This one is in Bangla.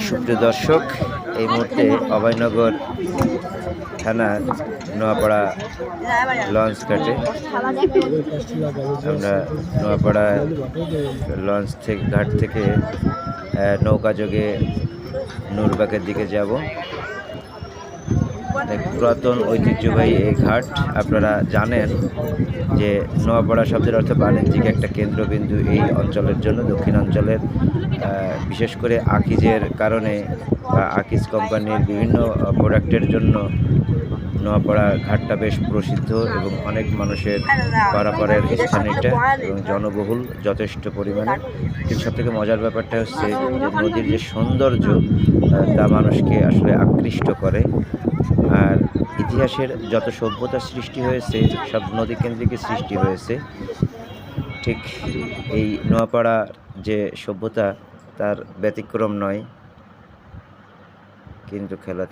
সুপ্রিয় দর্শক, এই মুহূর্তে অভয়নগর থানার নোয়াপাড়া লঞ্চ ঘাটে আমরা নোয়াপাড়া লঞ্চ ঘাট থেকে নৌকা যোগে নূরবাগের দিকে যাব। পুরাতন ঐতিহ্যবাহী এই ঘাট, আপনারা জানেন যে নোয়াপাড়া শব্দের অর্থ বাণিজ্যিক একটা কেন্দ্রবিন্দু এই অঞ্চলের জন্য। দক্ষিণাঞ্চলের বিশেষ করে আকিজের কারণে বা আকিজ কোম্পানির বিভিন্ন প্রোডাক্টের জন্য নোয়াপাড়া ঘাটটা বেশ প্রসিদ্ধ এবং অনেক মানুষের পারাপারের স্থান এটা এবং জনবহুল যথেষ্ট পরিমাণে। কিন্তু সবথেকে মজার ব্যাপারটা হচ্ছে যে নদীর যে সৌন্দর্য তা মানুষকে আসলে আকৃষ্ট করে। আর ইতিহাসের যত সভ্যতার সৃষ্টি হয়েছে সব নদী কেন্দ্রিক সৃষ্টি হয়েছে। ঠিক এই নোয়াপাড়া যে সভ্যতা তার ব্যতিক্রম নয়, কিন্তু খেলা